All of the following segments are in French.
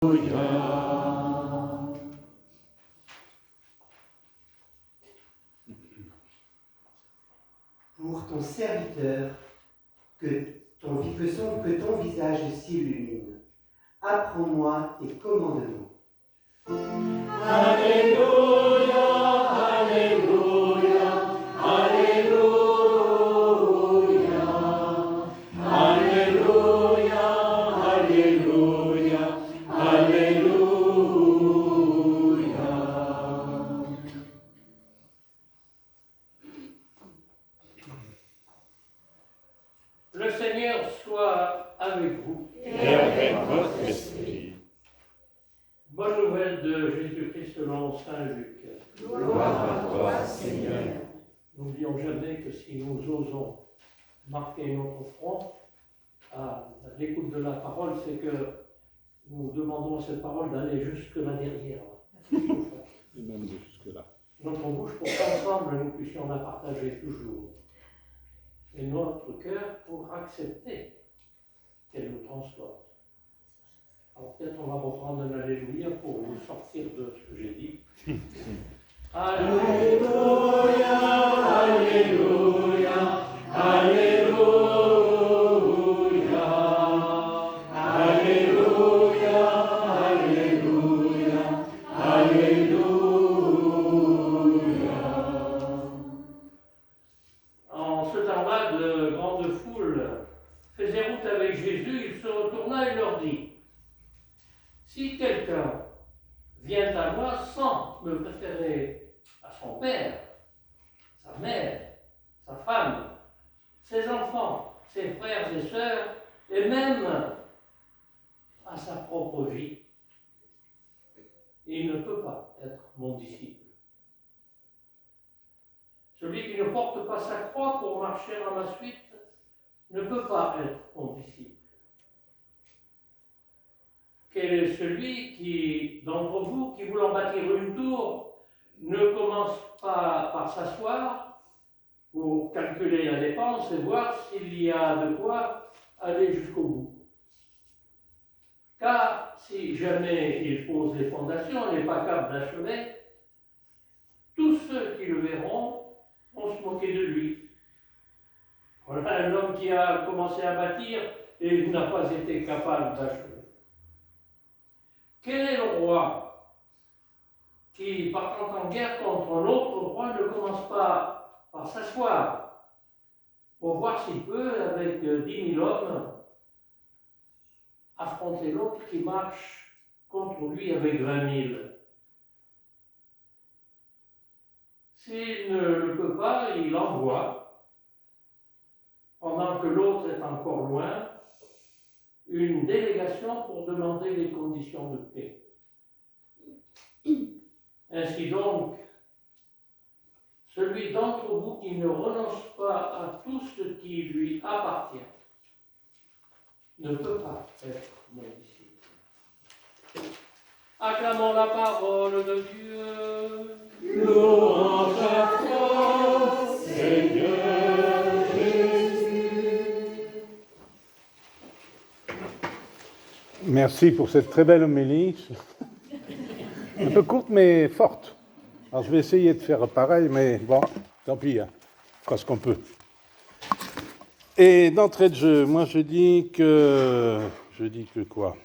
Pour ton serviteur, que ton visage s'illumine. Apprends-moi tes commandements. Alléluia, Alléluia, Alléluia, Alléluia, Alléluia, Alléluia. Le Seigneur soit avec vous. Et avec votre esprit. Bonne nouvelle de Jésus-Christ selon saint Luc. Gloire à toi, Seigneur. N'oublions jamais que si nous osons marquer notre front à l'écoute de la parole, c'est que nous demandons à cette parole d'aller jusque là derrière. Et même jusque-là. Notre bouche pour qu'ensemble nous puissions la partager toujours. Et notre cœur pour accepter qu'elle nous transforme. Alors peut-être on va reprendre un Alléluia pour vous sortir de ce que j'ai dit. Alléluia, Alléluia, Alléluia, Alléluia, Alléluia, Alléluia. En ce temps-là, de grandes foules faisaient route avec Jésus. Il se retourna et leur dit: si quelqu'un vient à moi sans me préférer à son père, sa mère, sa femme, ses enfants, ses frères et sœurs, et même à sa propre vie, il ne peut pas être mon disciple. Celui qui ne porte pas sa croix pour marcher à ma suite ne peut pas être mon disciple. Quel est celui d'entre vous qui, voulant bâtir une tour, ne commence pas par s'asseoir pour calculer la dépense et voir s'il y a de quoi aller jusqu'au bout? Car si jamais il pose les fondations, n'est pas capable d'achever, tous ceux qui le verront vont se moquer de lui. Voilà un homme qui a commencé à bâtir et il n'a pas été capable d'achever. Quel est le roi qui, partant en guerre contre un autre roi, ne commence pas par s'asseoir pour voir s'il peut, avec 10 000 hommes, affronter l'autre qui marche contre lui avec 20 000? S'il ne le peut pas, il envoie, pendant que l'autre est encore loin, une délégation pour demander les conditions de paix. Ainsi donc, celui d'entre vous qui ne renonce pas à tout ce qui lui appartient ne peut pas être mon disciple. Acclamons la parole de Dieu. Louange à toi, Seigneur Jésus. Merci pour cette très belle homélie. Un peu courte mais forte. Alors je vais essayer de faire pareil, mais bon, tant pis, hein. On fera ce qu'on peut. Et d'entrée de jeu, moi je dis que quoi?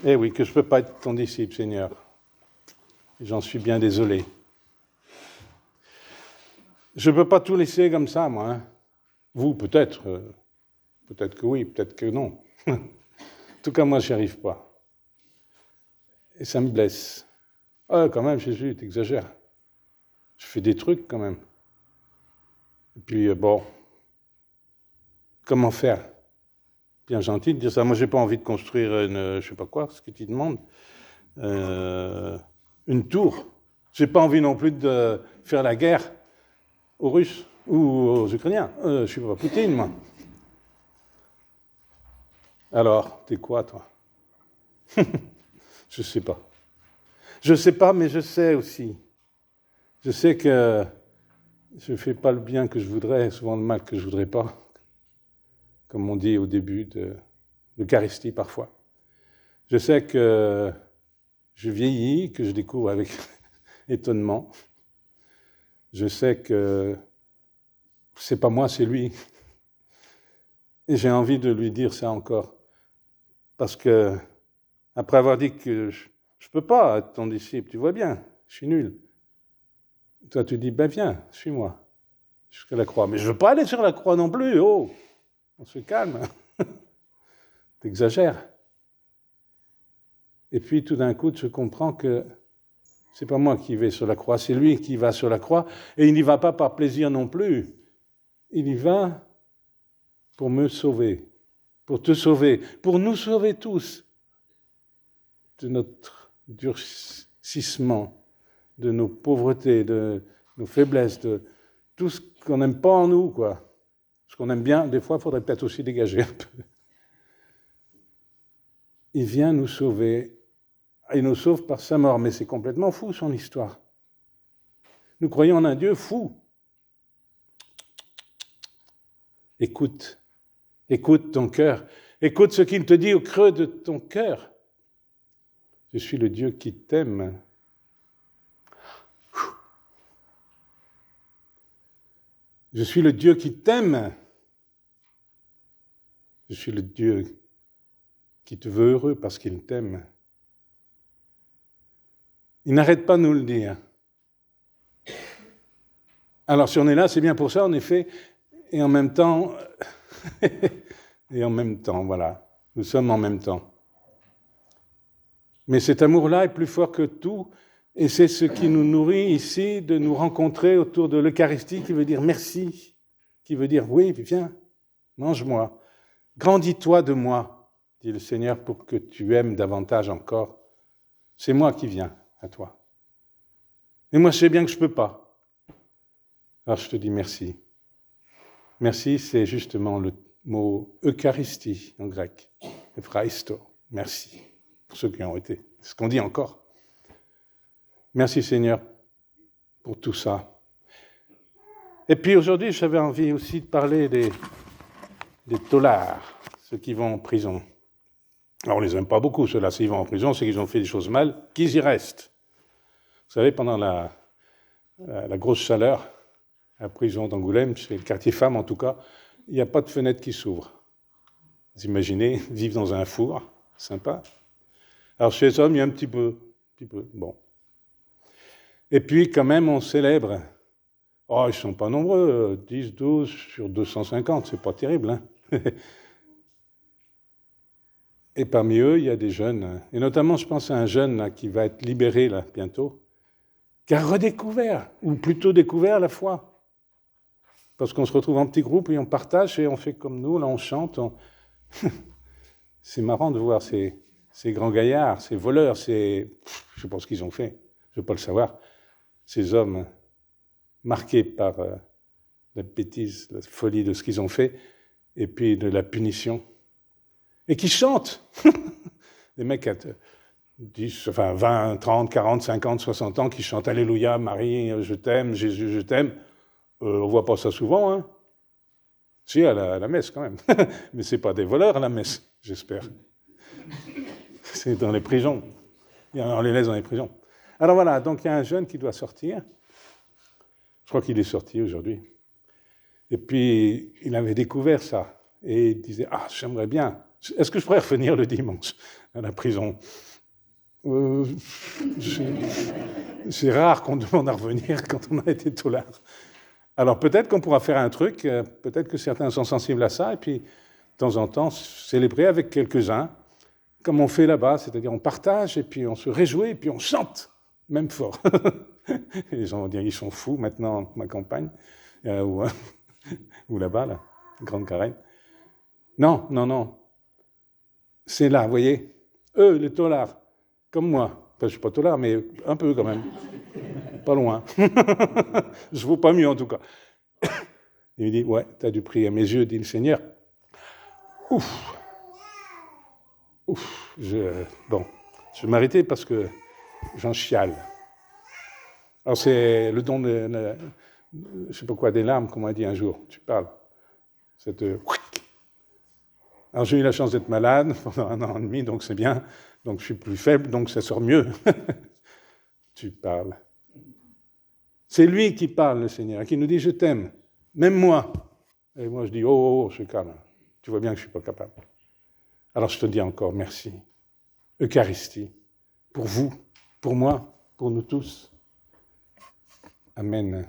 Eh oui, que je ne peux pas être ton disciple, Seigneur. Et j'en suis bien désolé. Je ne peux pas tout laisser comme ça, moi. Hein. Vous, peut-être. Peut-être que oui, peut-être que non. En tout cas, moi, je n'y arrive pas. Et ça me blesse. Ah, quand même, Jésus, t'exagères. Je fais des trucs, quand même. Et puis, bon, comment faire? Bien gentil de dire ça. Moi, je n'ai pas envie de construire une, je sais pas quoi, ce que tu demandes, une tour. Je n'ai pas envie non plus de faire la guerre aux Russes ou aux Ukrainiens. Je ne suis pas Poutine, moi. Alors, t'es quoi, toi? Je sais pas. Je sais pas, mais je sais aussi. Je sais que je ne fais pas le bien que je voudrais, souvent le mal que je ne voudrais pas, comme on dit au début de l'Eucharistie parfois. Je sais que je vieillis, que je découvre avec étonnement. Je sais que c'est pas moi, c'est lui. Et j'ai envie de lui dire ça encore. Parce que, après avoir dit que je peux pas être ton disciple, tu vois bien, je suis nul. Toi, tu dis, ben viens, suis-moi, jusqu'à la croix. Mais je veux pas aller sur la croix non plus, oh, on se calme. T'exagères. Et puis, tout d'un coup, je comprends que c'est pas moi qui vais sur la croix, c'est lui qui va sur la croix. Et il n'y va pas par plaisir non plus. Il y va pour me sauver, pour te sauver, pour nous sauver tous de notre durcissement, de nos pauvretés, de nos faiblesses, de tout ce qu'on n'aime pas en nous, quoi. Ce qu'on aime bien, des fois, il faudrait peut-être aussi dégager un peu. Il vient nous sauver. Il nous sauve par sa mort, mais c'est complètement fou, son histoire. Nous croyons en un Dieu fou. Écoute ton cœur. Écoute ce qu'il te dit au creux de ton cœur. Je suis le Dieu qui t'aime. Je suis le Dieu qui t'aime. Je suis le Dieu qui te veut heureux parce qu'il t'aime. Il n'arrête pas de nous le dire. Alors si on est là, c'est bien pour ça, en effet, et en même temps, voilà, nous sommes en même temps. Mais cet amour-là est plus fort que tout, et c'est ce qui nous nourrit ici, de nous rencontrer autour de l'Eucharistie, qui veut dire merci, qui veut dire oui, viens, mange-moi, grandis-toi de moi, dit le Seigneur, pour que tu aimes davantage encore. C'est moi qui viens à toi. Et moi, je sais bien que je ne peux pas. Alors je te dis merci. Merci, c'est justement le mot Eucharistie en grec. Eucharisto, merci. Pour ceux qui ont été. C'est ce qu'on dit encore. Merci Seigneur pour tout ça. Et puis aujourd'hui, j'avais envie aussi de parler des taulards, ceux qui vont en prison. Alors on ne les aime pas beaucoup, ceux-là. S'ils vont en prison, c'est qu'ils ont fait des choses mal, qu'ils y restent. Vous savez, pendant la grosse chaleur, à la prison d'Angoulême, c'est le quartier femmes en tout cas, il n'y a pas de fenêtre qui s'ouvre. Vous imaginez, vivre dans un four, sympa. Alors chez les hommes, il y a un petit peu, bon. Et puis quand même, on célèbre. Oh, ils ne sont pas nombreux, 10, 12 sur 250, c'est pas terrible, hein. Et parmi eux, il y a des jeunes, et notamment, je pense à un jeune là, qui va être libéré là, bientôt, qui a redécouvert, ou plutôt découvert la foi. Parce qu'on se retrouve en petits groupes et on partage et on fait comme nous, là on chante. C'est marrant de voir ces grands gaillards, ces voleurs, je ne sais pas ce qu'ils ont fait, je ne veux pas le savoir, ces hommes marqués par la bêtise, la folie de ce qu'ils ont fait, et puis de la punition. Et qui chantent. Des mecs à 20, 30, 40, 50, 60 ans qui chantent « Alléluia, Marie, je t'aime, Jésus, je t'aime ». On ne voit pas ça souvent, hein. Si, à la messe quand même. Mais ce n'est pas des voleurs à la messe, j'espère. C'est dans les prisons. On les laisse dans les prisons. Alors voilà, donc il y a un jeune qui doit sortir. Je crois qu'il est sorti aujourd'hui. Et puis, il avait découvert ça. Et il disait « Ah, j'aimerais bien. Est-ce que je pourrais revenir le dimanche à la prison ?» C'est rare qu'on demande à revenir quand on a été taulard. Alors peut-être qu'on pourra faire un truc, peut-être que certains sont sensibles à ça, et puis de temps en temps célébrer avec quelques-uns, comme on fait là-bas, c'est-à-dire on partage, et puis on se réjouit, et puis on chante, même fort. Et les gens vont dire, ils sont fous maintenant, ma campagne, ou là-bas, la Grande Carène. Non. C'est là, vous voyez, eux, les taulards, comme moi. Enfin, je ne suis pas taulard, mais un peu quand même. Pas loin. Je ne vaux pas mieux, en tout cas. Il me dit, ouais, tu as dû prier à mes yeux, dit le Seigneur. Ouf. Bon, je vais m'arrêter parce que j'en chiale. Alors, c'est le don de je ne sais pas quoi, des larmes, comme on m'a dit un jour. Tu parles. Alors, j'ai eu la chance d'être malade pendant 1 an et demi, donc c'est bien. Donc je suis plus faible, donc ça sort mieux. Tu parles. C'est lui qui parle, le Seigneur, qui nous dit « Je t'aime, même moi ». Et moi je dis « Oh, je suis calme, tu vois bien que je ne suis pas capable ». Alors je te dis encore merci. Eucharistie, pour vous, pour moi, pour nous tous. Amen.